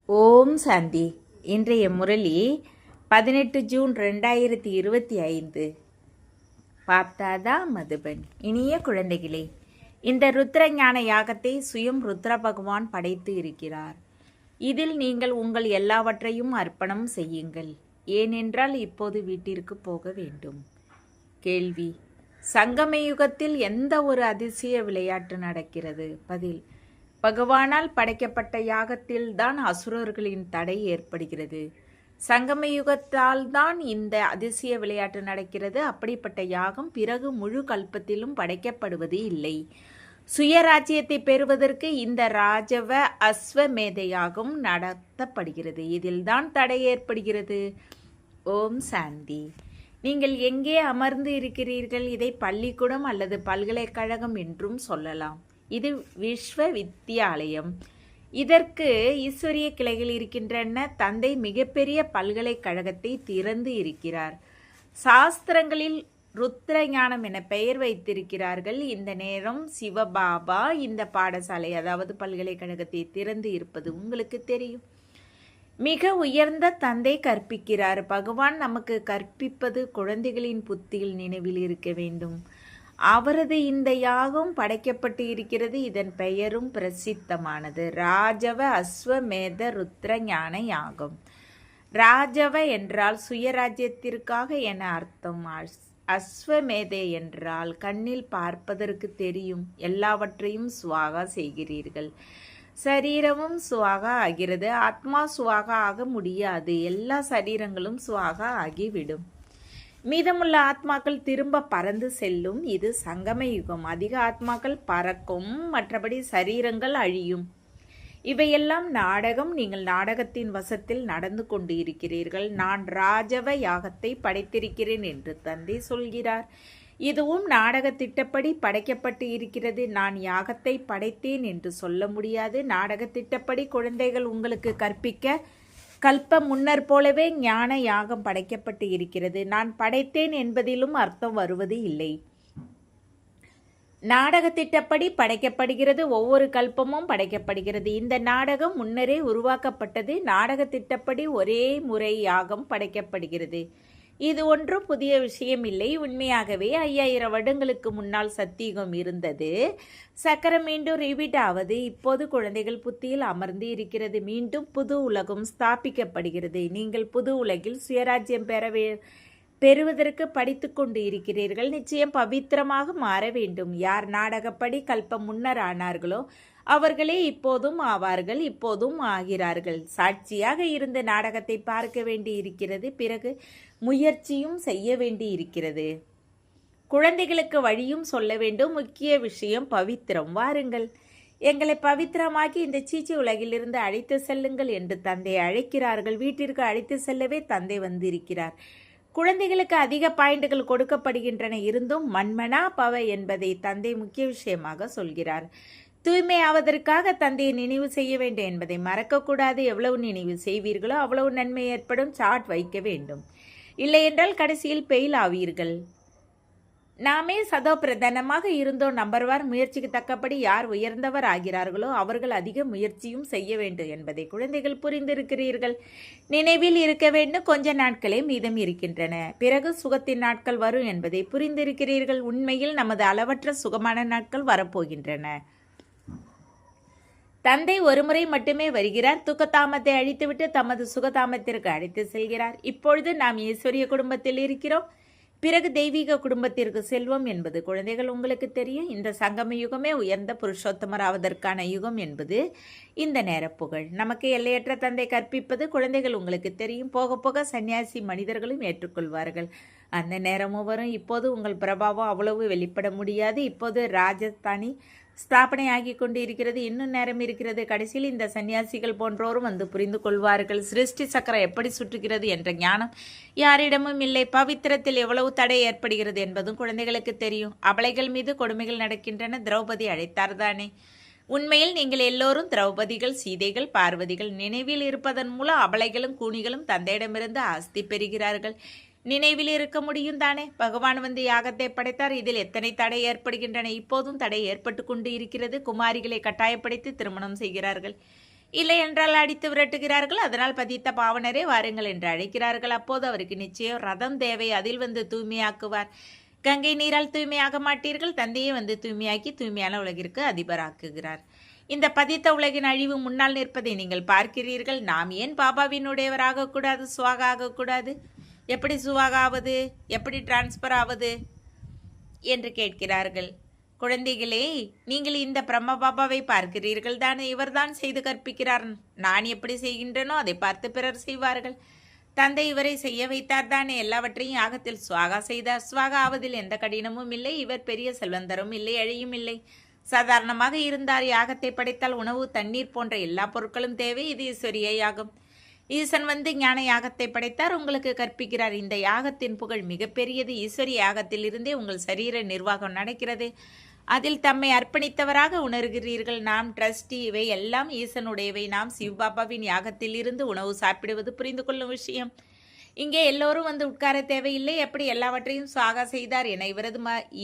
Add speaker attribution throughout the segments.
Speaker 1: ஓம் சாந்தி. இன்றைய முரளி 18 ஜூன் 2025. பாப்தாதா மதுபன். இனிய குழந்தைகளே, இந்த ருத்ர ஞான யாகத்தை சுயம் ருத்ர பகவான் படைத்து இருக்கிறார். இதில் நீங்கள் உங்கள் எல்லாவற்றையும் அர்ப்பணம் செய்யுங்கள். ஏனென்றால் இப்போது வீட்டிற்கு போக வேண்டும். கேள்வி: சங்கம யுகத்தில் எந்த ஒரு அதிசய விளையாட்டு நடக்கிறது? பதில்: பகவானால் படைக்கப்பட்ட யாகத்தில் தான் அசுரர்களின் தடை ஏற்படுகிறது. சங்கம யுகத்தால் தான் இந்த அதிசய விளையாட்டு நடக்கிறது. அப்படிப்பட்ட யாகம் பிறகு முழு கல்பத்திலும் படைக்கப்படுவது இல்லை. சுயராஜ்யத்தை பெறுவதற்கு இந்த ராஜவ அஸ்வமேத யாகம் நடத்தப்படுகிறது. இதில் தான் தடை ஏற்படுகிறது. ஓம் சாந்தி. நீங்கள் எங்கே அமர்ந்து இருக்கிறீர்கள்? இதை பள்ளிக்கூடம் அல்லது பல்கலைக்கழகம் என்றும் சொல்லலாம். இது விஸ்வ வித்யாலயம். இதற்கு ஈஸ்வரிய கிளைகள் இருக்கின்றன. தந்தை மிகப்பெரிய பல்கலைக்கழகத்தை திறந்து இருக்கிறார். சாஸ்திரங்களில் ருத்ர ஞானம் என பெயர் வைத்திருக்கிறார்கள். இந்த நேரம் சிவபாபா இந்த பாடசாலை, அதாவது பல்கலைக்கழகத்தை திறந்து இருப்பது உங்களுக்கு தெரியும். மிக உயர்ந்த தந்தை கற்பிக்கிறார். பகவான் நமக்கு கற்பிப்பது குழந்தைகளின் புத்தியில் நினைவில் இருக்க வேண்டும். அவரது இந்த யாகம் படைக்கப்பட்டு இருக்கிறது. இதன் பெயரும் பிரசித்தமானது. ராஜவ அஸ்வமேத ருத்ர ஞான யாகம். ராஜவ என்றால் சுயராஜ்யத்திற்காக என அர்த்தம். அஸ்வமேதே என்றால் கண்ணில் பார்ப்பதற்கு தெரியும். எல்லாவற்றையும் சுவாகா செய்கிறீர்கள். சரீரமும் சுவாகா ஆகிறது. ஆத்மா சுவாகா ஆக முடியாது. எல்லா சரீரங்களும் சுவாகா ஆகிவிடும். மீதமுள்ள ஆத்மாக்கள் திரும்ப பறந்து செல்லும். இது சங்கம யுகம். அதிக ஆத்மாக்கள் பறக்கும், மற்றபடி சரீரங்கள் அழியும். இவையெல்லாம் நாடகம். நீங்கள் நாடகத்தின் வசத்தில் நடந்து கொண்டு இருக்கிறீர்கள். நான் ராஜவ யாகத்தை படைத்திருக்கிறேன் என்று தந்தை சொல்கிறார். இதுவும் நாடக திட்டப்படி படைக்கப்பட்டு இருக்கிறது. நான் யாகத்தை படைத்தேன் என்று சொல்ல முடியாது. நாடக திட்டப்படி குழந்தைகள் உங்களுக்கு கற்பிக்க கல்ப முன்னர் போலவே ஞான யாகம் படைக்கப்பட்டு இருக்கிறது. நான் படைத்தேன் என்பதிலும் அர்த்தம் வருவது இல்லை. நாடக திட்டப்படி படைக்கப்படுகிறது. ஒவ்வொரு கல்பமும் படைக்கப்படுகிறது. இந்த நாடகம் முன்னரே உருவாக்கப்பட்டது. நாடக திட்டப்படி ஒரே முறை யாகம் படைக்கப்படுகிறது. இது ஒன்றும் புதிய விஷயம் இல்லை. உண்மையாகவே 5000 வருடங்களுக்கு முன்னால் சத்தியுகம் இருந்தது. சக்கரம் மீண்டும் ரிபீட் ஆவது இப்போது குழந்தைகள் புத்தியில் அமர்ந்து இருக்கிறது. மீண்டும் புது உலகம் ஸ்தாபிக்கப்படுகிறது. நீங்கள் புது உலகில் சுயராஜ்யம் பெறுவதற்கு படித்து கொண்டு இருக்கிறீர்கள். நிச்சயம் பவித்திரமாக மாற வேண்டும். யார் நாடகப்படி கல்பம் முன்னர் ஆனார்களோ அவர்களே இப்போதும் ஆவார்கள், இப்போதும் ஆகிறார்கள். சாட்சியாக இருந்த நாடகத்தை பார்க்க வேண்டி இருக்கிறது. பிறகு முயற்சியும் செய்ய வேண்டி இருக்கிறது. குழந்தைகளுக்கு வழியும் சொல்ல வேண்டும். முக்கிய விஷயம் பவித்திரம். வாருங்கள், எங்களை பவித்திரமாக்கி இந்த சீச்சி உலகிலிருந்து அழைத்து செல்லுங்கள் என்று தந்தை அழைக்கிறார்கள். வீட்டிற்கு அழைத்து செல்லவே தந்தை வந்திருக்கிறார். குழந்தைகளுக்கு அதிக பாயிண்டுகள் கொடுக்கப்படுகின்றன. இருந்தும் மன்மனா பவ என்பதை தந்தை முக்கிய விஷயமாக சொல்கிறார். தூய்மையாவதற்காக தந்தையை நினைவு செய்ய வேண்டும் என்பதை மறக்கக்கூடாது. எவ்வளவு நினைவு செய்வீர்களோ அவ்வளவு நன்மை ஏற்படும். சாட் வைக்க வேண்டும். இல்லை என்றால் கடைசியில் பெயில் ஆவீர்கள். நாமே சதோ பிரதானமாக இருந்தோம். நம்பர்வார் முயற்சிக்கு தக்கபடி யார் உயர்ந்தவர் ஆகிறார்களோ அவர்கள் அதிக முயற்சியும் செய்ய வேண்டும் என்பதை குழந்தைகள் புரிந்திருக்கிறீர்கள். நினைவில் இருக்க வேண்டும். கொஞ்ச நாட்களே மீதம் இருக்கின்றன. பிறகு சுகத்தின் நாட்கள் வரும் என்பதை புரிந்திருக்கிறீர்கள். உண்மையில் நமது அளவற்ற சுகமான நாட்கள் வரப்போகின்றன. தந்தை ஒருமுறை மட்டுமே வருகிறார். துக்கதாமத்தை அழித்துவிட்டு தமது சுகதாமத்திற்கு அழைத்து செல்கிறார். இப்பொழுது நாம் ஈஸ்வரிய குடும்பத்தில் இருக்கிறோம். பிறகு தெய்வீக குடும்பத்திற்கு செல்வோம் என்பது குழந்தைகள் உங்களுக்கு தெரியும். இந்த சங்கம யுகமே உயர்ந்த புருஷோத்தமர் ஆவதற்கான யுகம் என்பது இந்த நேர புகழ். நமக்கு எல்லையற்ற தந்தை கற்பிப்பது குழந்தைகள் உங்களுக்கு தெரியும். போக போக சன்னியாசி மனிதர்களும் ஏற்றுக்கொள்வார்கள். அந்த நேரமும் வரும். இப்போது உங்கள் பிரபாவம் அவ்வளவு வெளிப்பட முடியாது. இப்போது ராஜஸ்தானி ஸ்தாபனை ஆகி கொண்டு இருக்கிறது. இன்னும் நேரம் இருக்கிறது. கடைசியில் இந்த சன்னியாசிகள் போன்றோரும் வந்து புரிந்து கொள்வார்கள். சிருஷ்டி சக்கரம் எப்படி சுற்றுகிறது என்ற ஞானம் யாரிடமும் இல்லை. பவித்திரத்தில் எவ்வளவு தடை ஏற்படுகிறது என்பதும் குழந்தைகளுக்கு தெரியும். அபலைகள் மீது கொடுமைகள் நடக்கின்றன. திரௌபதி அழைத்தார்தானே. உண்மையில் நீங்கள் எல்லோரும் திரௌபதிகள், சீதைகள், பார்வதிகள். நினைவில் இருப்பதன் மூலம் அபலைகளும் கூனிகளும் தந்தையிடமிருந்து ஆஸ்தி பெறுகிறார்கள். நினைவில் இருக்க முடியும் தானே? பகவான் வந்து யாகத்தை படைத்தார். இதில் எத்தனை தடை ஏற்படுகின்றன. இப்போதும் தடை ஏற்பட்டு கொண்டு இருக்கிறது. குமாரிகளை கட்டாயப்படுத்தி திருமணம் செய்கிறார்கள். இல்லை என்றால் அடித்து விரட்டுகிறார்கள். அதனால் பதித்த பாவனரே வாருங்கள் என்று அழைக்கிறார்கள். அப்போது அவருக்கு நிச்சயம் ரதம் தேவை, அதில் வந்து தூய்மையாக்குவார். கங்கை நீரால் தூய்மையாக மாட்டீர்கள், தந்தையே வந்து தூய்மையாக்கி தூய்மையான உலகிற்கு அதிபராக்குகிறார். இந்த பதித்த உலகின் அழிவு முன்னால் நிற்பதை நீங்கள் பார்க்கிறீர்கள். நாம் ஏன் பாபாவினுடையவராக கூடாது, சுவாக ஆகக்கூடாது? எப்படி சுவாக ஆவது, எப்படி டிரான்ஸ்பர் ஆவது என்று கேட்கிறார்கள். குழந்தைகளே, நீங்கள் இந்த பிரம்ம பாபாவை பார்க்கிறீர்கள் தானே? இவர்தான் செய்து கற்பிக்கிறார். நான் எப்படி செய்கின்றனோ அதை பார்த்து பிறர் செய்வார்கள். தந்தை இவரை செய்ய வைத்தார் தானே? எல்லாவற்றையும் யாகத்தில் சுவாகா செய்தார். சுவாகா ஆவதில் எந்த கடினமும் இல்லை. இவர் பெரிய செல்வந்தரும் இல்லை, அழியும் இல்லை. சாதாரணமாக இருந்தார். யாகத்தை படைத்தால் உணவு, தண்ணீர் போன்ற எல்லா பொருட்களும் தேவை. இது ஈஸ்வரிய யாகம். ஈசன் வந்து ஞான யாகத்தை படைத்தார், உங்களுக்கு கற்பிக்கிறார். இந்த யாகத்தின் புகழ் மிகப்பெரியது. ஈஸ்வரிய யாகத்தில் இருந்தே உங்கள் சரீர நிர்வாகம் நடக்கிறது. அதில் தம்மை அர்ப்பணித்தவராக உணர்கிறீர்கள். நாம் ட்ரஸ்டி, இவை எல்லாம் ஈசனுடையவை. நாம் சிவபாபாவின் யாகத்தில் இருந்து உணவு சாப்பிடுவது புரிந்து கொள்ளும் விஷயம். இங்கே எல்லோரும் வந்து உட்கார தேவையில்லை. எப்படி எல்லாவற்றையும் சுவாகா செய்தார் என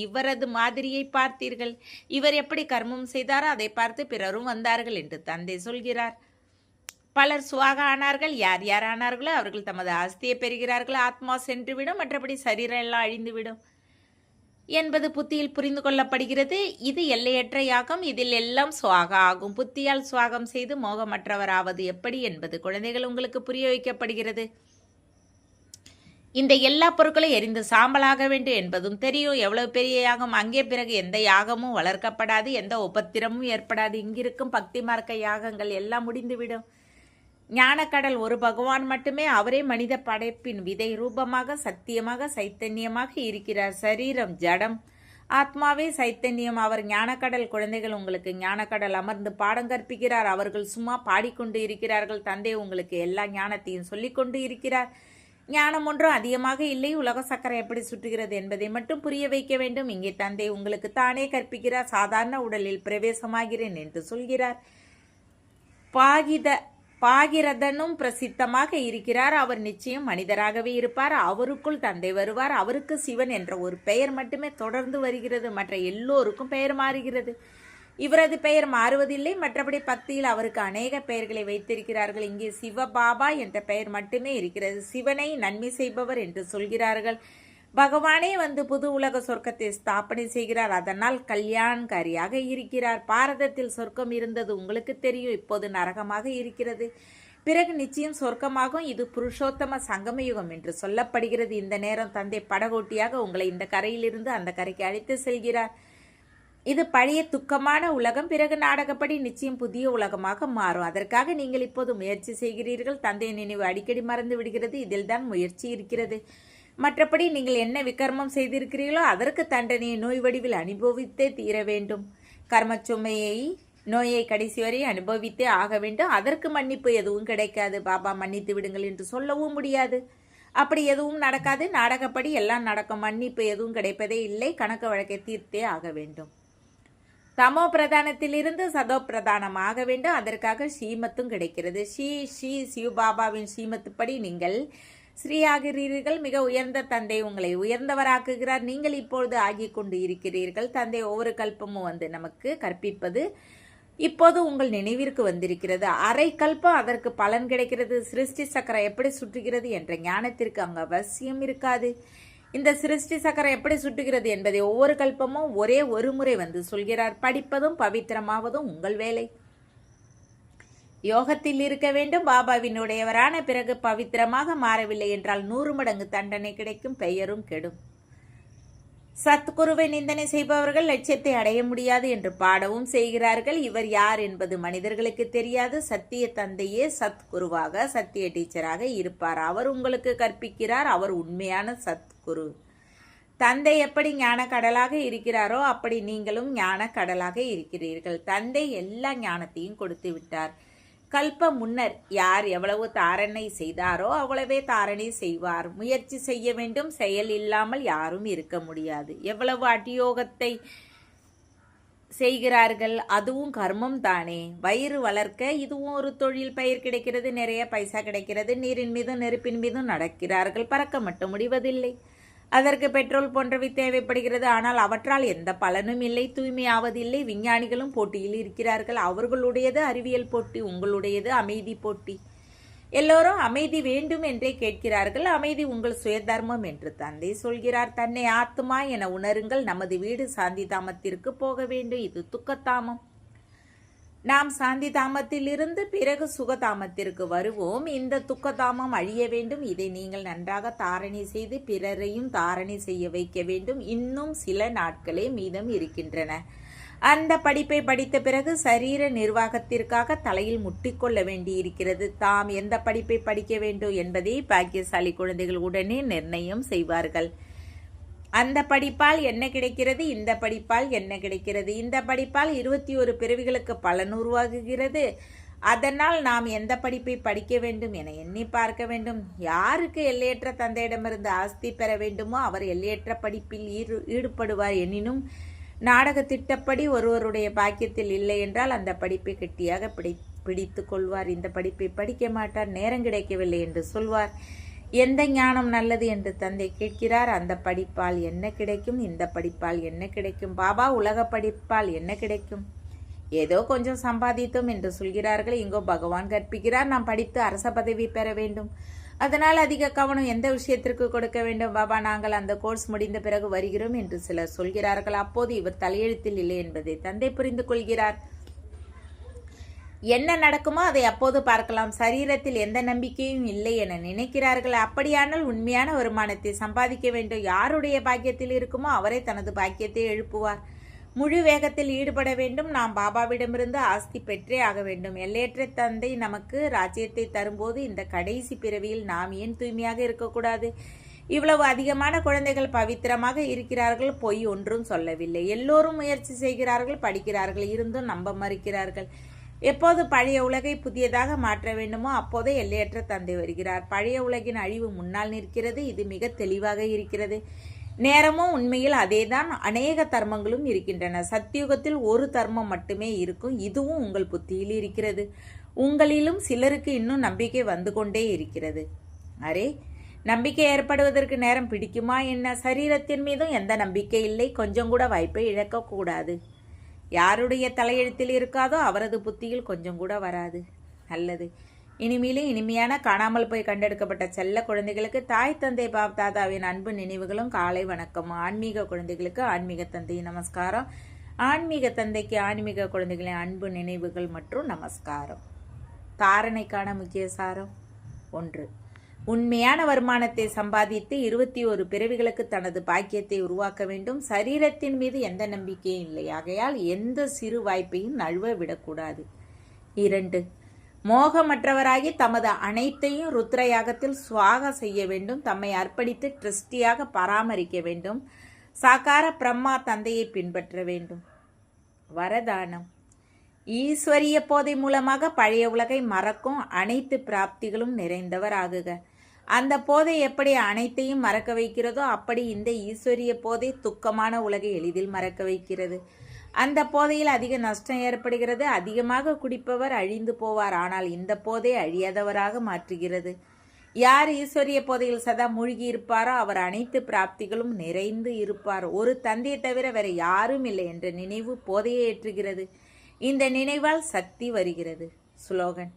Speaker 1: இவரது மாதிரியை பார்த்தீர்கள். இவர் எப்படி கர்மம் செய்தாரோ அதை பார்த்து பிறரும் வந்தார்கள் என்று தந்தை சொல்கிறார். பலர் சுவாக ஆனார்கள். யார் யார் ஆனார்களோ அவர்கள் தமது ஆஸ்தியை பெறுகிறார்கள். ஆத்மா சென்றுவிடும், மற்றபடி சரீரம் எல்லாம் அழிந்துவிடும் என்பது புத்தியில் புரிந்து கொள்ளப்படுகிறது. இது எல்லையற்ற யாகம். இதில் எல்லாம் சுவாக ஆகும். புத்தியால் சுவாகம் செய்து மோகமற்றவராவது எப்படி என்பது குழந்தைகள் உங்களுக்கு புரிய வைக்கப்படுகிறது. இந்த எல்லா பொருட்களும் எரிந்து சாம்பலாக வேண்டும் என்பதும் தெரியும். எவ்வளவு பெரிய யாகம் அங்கே, பிறகு எந்த யாகமும் வளர்க்கப்படாது, எந்த உபத்திரமும் ஏற்படாது. இங்கிருக்கும் பக்தி மார்க்க யாகங்கள் எல்லாம் முடிந்துவிடும். ஞானக்கடல் ஒரு பகவான் மட்டுமே. அவரே மனித படைப்பின் விதை ரூபமாக சத்தியமாக சைத்தன்யமாக இருக்கிறார். சரீரம் ஜடம், ஆத்மாவே சைத்தன்யம். அவர் ஞானக்கடல். குழந்தைகள், உங்களுக்கு ஞானக்கடல் அமர்ந்து பாடம் கற்பிக்கிறார். அவர்கள் சும்மா பாடிக்கொண்டு இருக்கிறார்கள். தந்தை உங்களுக்கு எல்லா ஞானத்தையும் சொல்லிக்கொண்டு இருக்கிறார். ஞானம் ஒன்றும் அதிகமாக இல்லை. உலக சக்கரை எப்படி சுற்றுகிறது என்பதை மட்டும் புரிய வைக்க வேண்டும். இங்கே தந்தை உங்களுக்கு தானே கற்பிக்கிறார். சாதாரண உடலில் பிரவேசமாகிறேன் என்று சொல்கிறார். பாகிரதனும் பிரசித்தமாக இருக்கிறார். அவர் நிச்சயம் மனிதராகவே இருப்பார். அவருக்குள் தந்தை வருவார். அவருக்கு சிவன் என்ற ஒரு பெயர் மட்டுமே தொடர்ந்து வருகிறது. மற்ற எல்லோருக்கும் பெயர் மாறுகிறது. இவரது பெயர் மாறுவதில்லை. மற்றபடி பக்தியில் அவருக்கு அநேக பெயர்களை வைத்திருக்கிறார்கள். இங்கே சிவபாபா என்ற பெயர் மட்டுமே இருக்கிறது. சிவனை நன்மை செய்பவர் என்று சொல்கிறார்கள். பகவானே வந்து புது உலக சொர்க்கத்தை ஸ்தாபனை செய்கிறார். அதனால் கல்யாண்காரியாக இருக்கிறார். பாரதத்தில் சொர்க்கம் இருந்தது உங்களுக்கு தெரியும். இப்போது நரகமாக இருக்கிறது. பிறகு நிச்சயம் சொர்க்கமாகும். இது புருஷோத்தம சங்கமயுகம் என்று சொல்லப்படுகிறது. இந்த நேரம் தந்தை படகோட்டியாக உங்களை இந்த கரையிலிருந்து அந்த கரைக்கு அழைத்து செல்கிறார். இது பழைய துக்கமான உலகம். பிறகு நாடகப்படி நிச்சயம் புதிய உலகமாக மாறும். அதற்காக நீங்கள் இப்போது முயற்சி செய்கிறீர்கள். தந்தையின் நினைவு அடிக்கடி மறந்து விடுகிறது. இதில் தான் முயற்சி இருக்கிறது. மற்றபடி நீங்கள் என்ன விகர்மம் செய்திருக்கிறீர்களோ அதற்கு தண்டனையை நோய் வடிவில் அனுபவித்தே தீர வேண்டும். கர்மச்சுமையை, நோயை கடைசி வரை அனுபவித்தே ஆக வேண்டும். அதற்கு மன்னிப்பு எதுவும் கிடைக்காது. பாபா மன்னித்து விடுங்கள் என்று சொல்லவும் முடியாது. அப்படி எதுவும் நடக்காது. நாடகப்படி எல்லாம் நடக்கும். மன்னிப்பு எதுவும் கிடைப்பதே இல்லை. கணக்கு வழக்கை தீர்த்தே ஆக வேண்டும். தமோ பிரதானத்திலிருந்து சதோ பிரதானம் ஆக வேண்டும். அதற்காக ஸ்ரீமத்தும் கிடைக்கிறது. சிவபாபாவின் ஸ்ரீமத்துப்படி நீங்கள் ஸ்ரீயாகிறீர்கள். மிக உயர்ந்த தந்தை உங்களை உயர்ந்தவராக்குகிறார். நீங்கள் இப்பொழுது ஆகிக் கொண்டு இருக்கிறீர்கள். தந்தை ஒவ்வொரு கல்பமும் வந்து நமக்கு கற்பிப்பது இப்போது உங்கள் நினைவிற்கு வந்திருக்கிறது. அரை கல்பம் அதற்கு பலன் கிடைக்கிறது. சிருஷ்டி சக்கரம் எப்படி சுற்றுகிறது என்ற ஞானத்திற்கு அங்கு அவசியம் இருக்காது. இந்த சிருஷ்டி சக்கரம் எப்படி சுட்டுகிறது என்பதை ஒவ்வொரு கல்பமும் ஒரே ஒரு முறை வந்து சொல்கிறார். படிப்பதும் பவித்திரமாவதும் உங்கள் வேலை. யோகத்தில் இருக்க வேண்டும். பாபாவினுடையவரான பிறகு பவித்திரமாக மாறவில்லை என்றால் 100 மடங்கு தண்டனை கிடைக்கும். பெயரும் கெடும். சத்குருவை நிந்தனை செய்பவர்கள் லட்சியத்தை அடைய முடியாது என்று பாடவும் செய்கிறார்கள். இவர் யார் என்பது மனிதர்களுக்கு தெரியாது. சத்திய தந்தையே சத்குருவாக, சத்திய டீச்சராக இருப்பார். அவர் உங்களுக்கு கற்பிக்கிறார். அவர் உண்மையான சத்குரு. தந்தை எப்படி ஞான கடலாக இருக்கிறாரோ அப்படி நீங்களும் ஞான கடலாக இருக்கிறீர்கள். தந்தை எல்லா ஞானத்தையும் கொடுத்து விட்டார். கல்ப முன்னர் யார் எவ்வளவு தாரணை செய்தாரோ அவ்வளவே தாரணை செய்வார். முயற்சி செய்ய வேண்டும். செயல் இல்லாமல் யாரும் இருக்க முடியாது. எவ்வளவு அடியோகத்தை செய்கிறார்கள், அதுவும் கர்மம் தானே. வயிறு வளர்க்க இதுவும் ஒரு தொழில். பயிர் கிடைக்கிறது, நிறைய பைசா கிடைக்கிறது. நீரின் மீதும் நெருப்பின் மீதும் நடக்கிறார்கள். பறக்க மட்டும் முடிவதில்லை. அதற்கு பெட்ரோல் போன்றவை தேவைப்படுகிறது. ஆனால் அவற்றால் எந்த பலனும் இல்லை, தூய்மையாவதில்லை. விஞ்ஞானிகளும் போட்டியில் இருக்கிறார்கள். அவர்களுடையது அறிவியல் போட்டி, உங்களுடையது அமைதி போட்டி. எல்லோரும் அமைதி வேண்டும் என்றே கேட்கிறார்கள். அமைதி உங்கள் சுயதர்மம் என்று தந்தை சொல்கிறார். தன்னை ஆத்மா என உணருங்கள். நமது வீடு சாந்தி தாமத்திற்கு போக வேண்டும். இது துக்கத்தாமம். நாம் சாந்தி தாமத்தில் இருந்து பிறகு சுகதாமத்திற்கு வருவோம். இந்த துக்கதாமம் அழிய வேண்டும். இதை நீங்கள் நன்றாக தாரணை செய்து பிறரையும் தாரணை செய்ய வைக்க வேண்டும். இன்னும் சில நாட்களே மீதம் இருக்கின்றன. அந்த படிப்பை படித்த பிறகு சரீர நிர்வாகத்திற்காக தலையில் முட்டிக்கொள்ள வேண்டியிருக்கிறது. தாம் எந்த படிப்பை படிக்க வேண்டும் என்பதை பாக்கியசாலி குழந்தைகள் உடனே நிர்ணயம் செய்வார்கள். அந்த படிப்பால் என்ன கிடைக்கிறது, இந்த படிப்பால் என்ன கிடைக்கிறது, இந்த படிப்பால் 21 பிறவிகளுக்கு பலன் உருவாகுகிறது. அதனால் நாம் எந்த படிப்பை படிக்க வேண்டும் என எண்ணி பார்க்க வேண்டும். யாருக்கு எல்லையற்ற தந்தையிடமிருந்து ஆஸ்தி பெற வேண்டுமோ அவர் எல்லையற்ற படிப்பில் ஈடுபடுவார். எனினும் நாடக திட்டப்படி ஒருவருடைய பாக்கியத்தில் இல்லை என்றால் அந்த படிப்பை கெட்டியாக பிடித்து கொள்வார். இந்த படிப்பை படிக்க மாட்டார், நேரம் கிடைக்கவில்லை என்று சொல்வார். எந்த ஞானம் நல்லது என்று தந்தை கேட்கிறார். அந்த படிப்பால் என்ன கிடைக்கும், இந்த படிப்பால் என்ன கிடைக்கும், பாபா உலக படிப்பால் என்ன கிடைக்கும். ஏதோ கொஞ்சம் சம்பாதித்தோம் என்று சொல்கிறார்கள். இங்கோ பகவான் கற்பிக்கிறார், நாம் படித்து அரச பதவி பெற வேண்டும். அதனால் அதிக கவனம் எந்த விஷயத்திற்கு கொடுக்க வேண்டும். பாபா நாங்கள் அந்த கோர்ஸ் முடிந்த பிறகு வருகிறோம் என்று சிலர் சொல்கிறார்கள். அப்போது இவர் தலையெழுத்தில் இல்லை என்பதை தந்தை புரிந்து கொள்கிறார். என்ன நடக்குமோ அதை அப்போது பார்க்கலாம். சரீரத்தில் எந்த நம்பிக்கையும் இல்லை என நினைக்கிறார்கள். அப்படியானால் உண்மையான வருமானத்தை சம்பாதிக்க வேண்டும். யாருடைய பாக்கியத்தில் இருக்குமோ அவரே தனது பாக்கியத்தை எழுப்புவார். முழு வேகத்தில் ஈடுபட வேண்டும். நாம் பாபாவிடமிருந்து ஆஸ்தி பெற்றே ஆக வேண்டும். எல்லையற்ற தந்தை நமக்கு ராஜ்யத்தை தரும்போது இந்த கடைசி பிறவியில் நாம் ஏன் தூய்மையாக இருக்கக்கூடாது? இவ்வளவு அதிகமான குழந்தைகள் பவித்திரமாக இருக்கிறார்கள். பொய் ஒன்றும் சொல்லவில்லை. எல்லோரும் முயற்சி செய்கிறார்கள், படிக்கிறார்கள், இருந்தும் நம்ப மறுக்கிறார்கள். எப்போது பழைய உலகை புதியதாக மாற்ற வேண்டுமோ அப்போதே எல்லையற்ற தந்தை வருகிறார். பழைய உலகின் அழிவு முன்னால் நிற்கிறது. இது மிக தெளிவாக இருக்கிறது. நேரமும் உண்மையில் அதேதான். அநேக தர்மங்களும் இருக்கின்றன. சத்தியுகத்தில் ஒரு தர்மம் மட்டுமே இருக்கும். இதுவும் உங்கள் புத்தியில் இருக்கிறது. உங்களிலும் சிலருக்கு இன்னும் நம்பிக்கை வந்து கொண்டே இருக்கிறது. அரே, நம்பிக்கை ஏற்படுவதற்கு நேரம் பிடிக்குமா என்ன? சரீரத்தின் மீதும் எந்த நம்பிக்கை இல்லை. கொஞ்சம் கூட வாய்ப்பை இழக்கக்கூடாது. யாருடைய தலையெழுத்தில் இருக்காதோ அவரது புத்தியில் கொஞ்சம் கூட வராது. நல்லது. இனிமேலும் இனிமையான காணாமல் போய் கண்டெடுக்கப்பட்ட செல்ல குழந்தைகளுக்கு தாய் தந்தை பாப் தாதாவின் அன்பு நினைவுகளும் காலை வணக்கம். ஆன்மீக குழந்தைகளுக்கு ஆன்மீக தந்தை நமஸ்காரம். ஆன்மீக தந்தைக்கு ஆன்மீக குழந்தைகளின் அன்பு நினைவுகள் மற்றும் நமஸ்காரம். தாரணைக்கான முக்கிய சாரம் 1. உண்மையான வருமானத்தை சம்பாதித்து 21 பிறவிகளுக்கு தனது பாக்கியத்தை உருவாக்க வேண்டும். சரீரத்தின் மீது எந்த நம்பிக்கையும் இல்லை. ஆகையால் எந்த சிறு வாய்ப்பையும் நழுவ விடக்கூடாது. 2. மோகமற்றவராகி தமது அனைத்தையும் ருத்ர யாகத்தில் சுவாக செய்ய வேண்டும். தம்மை அர்ப்பணித்து ட்ரஸ்டியாக பராமரிக்க வேண்டும். சாக்கார பிரம்மா தந்தையை பின்பற்ற வேண்டும். வரதானம். ஈஸ்வரிய போதை மூலமாக பழைய உலகை மறக்கும் அனைத்து பிராப்திகளும் நிறைந்தவர் ஆகுக. அந்த போதை எப்படி அனைத்தையும் மறக்க வைக்கிறதோ அப்படி இந்த ஈஸ்வரிய போதை துக்கமான உலகை எளிதில் மறக்க வைக்கிறது. அந்த போதையில் அதிக நஷ்டம் ஏற்படுகிறது. அதிகமாக குடிப்பவர் அழிந்து போவார். ஆனால் இந்த போதை அழியாதவராக மாற்றுகிறது. யார் ஈஸ்வரிய போதையில் சதா மூழ்கி இருப்பாரோ அவர் அனைத்து பிராப்திகளும் நிறைந்து இருப்பார். ஒரு தந்தையை தவிர வேற யாரும் இல்லை என்ற நினைவு போதையை ஏற்றுகிறது. இந்த நினைவால் சக்தி வருகிறது. ஸ்லோகன்.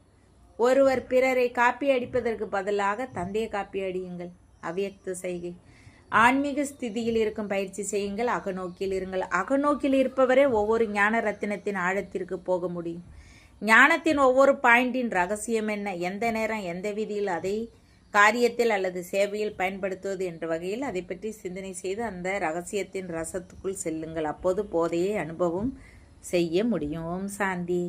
Speaker 1: ஒருவர் பிறரை காப்பி அடிப்பதற்கு பதிலாக தந்தையை காப்பி அடியுங்கள். அவ்யக்த செய்கை. ஆன்மீக ஸ்திதியில் இருக்கும் பயிற்சி செய்யுங்கள். அகநோக்கில் இருங்கள். அகநோக்கில் இருப்பவரே ஒவ்வொரு ஞான ரத்தினத்தின் ஆழத்திற்கு போக முடியும். ஞானத்தின் ஒவ்வொரு பாயிண்டின் ரகசியம் என்ன, எந்த நேரம் எந்த விதியில் அதை காரியத்தில் அல்லது சேவையில் பயன்படுத்துவது என்ற வகையில் அதை பற்றி சிந்தனை செய்து அந்த ரகசியத்தின் ரசத்துக்குள் செல்லுங்கள். அப்போது போதையை அனுபவம் செய்ய முடியும். ஓம் சாந்தி.